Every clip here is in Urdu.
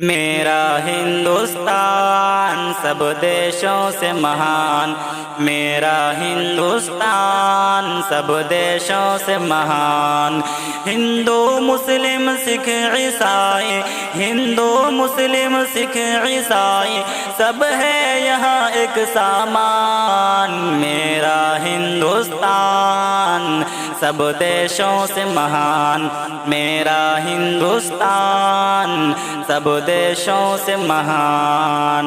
میرا ہندوستان سب دیشوں سے مہان، میرا ہندوستان سب دیشوں سے مہان۔ ہندو مسلم سکھ عیسائی، ہندو مسلم سکھ عیسائی سب ہے یہاں ایک سامان۔ میرا ہندوستان سب دیشوں سے مہان، میرا ہندوستان سب دیشوں سے مہان۔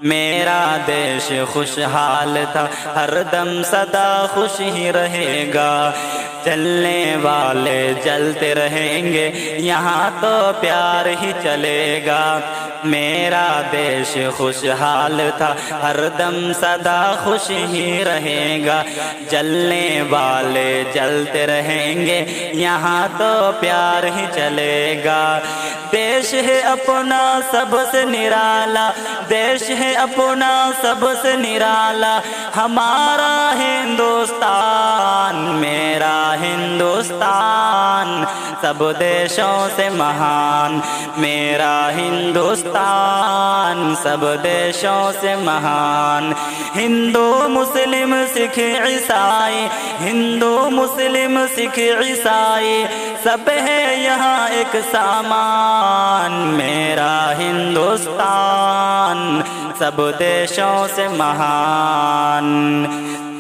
میرا دیش خوشحال تھا، ہر دم سدا خوش ہی رہے گا۔ چلنے والے جلتے رہیں گے، یہاں تو پیار ہی چلے گا۔ میرا دیش خوشحال تھا، ہر دم سدا خوش ہی رہے گا۔ جلنے والے جلتے رہیں گے، یہاں تو پیار ہی چلے گا۔ دیش ہے اپنا سب سے نرالا، دیش ہے اپنا سب سے نرالا، ہمارا ہندوستان۔ میرا ہندوستان سب دیشوں سے مہان، میرا ہندوستان سب دیشوں سے مہان۔ ہندو مسلم سکھ عیسائی، ہندو مسلم سکھ عیسائی سب ہے یہاں ایک سامان۔ میرا ہندوستان سب دیشوں سے مہان۔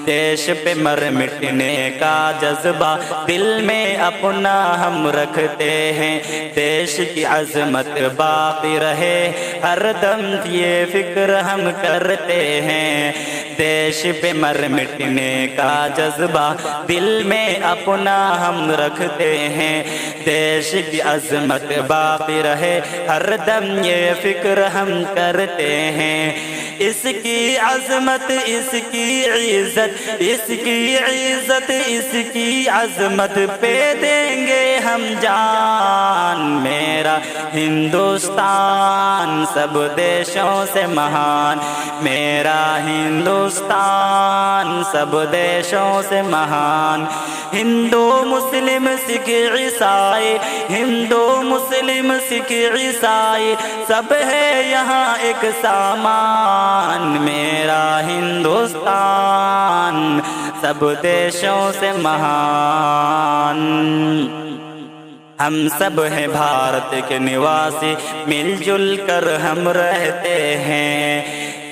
دیش پہ مر مٹنے کا جذبہ دل میں اپنا ہم رکھتے ہیں، دیش کی عظمت باقی رہے ہر دم یہ فکر ہم کرتے ہیں۔ دیش پہ مر مٹنے کا جذبہ دل میں اپنا ہم رکھتے ہیں، دیش کی عظمت باقی رہے ہر دم یہ فکر ہم کرتے ہیں۔ اس کی عظمت، اس کی عزت، اس کی عزت، اس کی عظمت پہ دیں گے ہم جان۔ میرا ہندوستان سب دیشوں سے مہان، میرا ہندوستان سب دیشوں سے مہان۔ ہندو مسلم سکھ عیسائی، ہندو مسلم سکھ عیسائی سب ہے یہاں ایک سامان۔ میرا ہندوستان سب دیشوں سے مہان۔ ہم سب ہیں بھارت کے نواسی، مل جل کر ہم رہتے ہیں،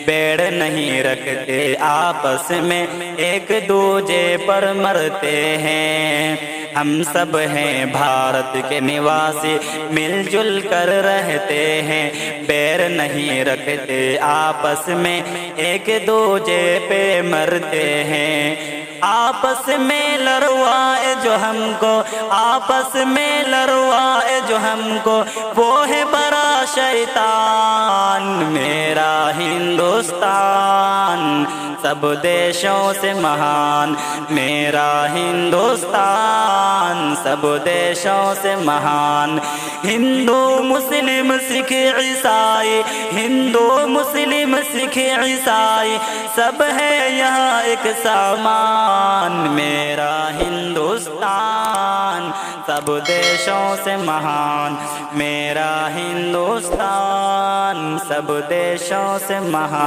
بیڑ نہیں رکھتے آپس میں، ایک دوجے پر مرتے ہیں۔ ہم سب ہیں بھارت کے نواسی، مل جل کر رہتے ہیں، بیر نہیں رکھتے آپس میں، ایک دوجے پہ مرتے ہیں۔ آپس میں لڑوائے جو ہم کو، آپس میں لڑوائے جو ہم کو، وہ ہے بڑا شیطان۔ میرا ہندوستان سب دیشوں سے مہان، میرا ہندوستان سب دیشوں سے مہان۔ ہندو مسلم سکھ عیسائی، ہندو مسلم سکھ عیسائی سب ہے یہاں ایک سامان۔ میرا ہندوستان سب دیشوں سے مہان، میرا ہندوستان سب دیشوں سے مہان۔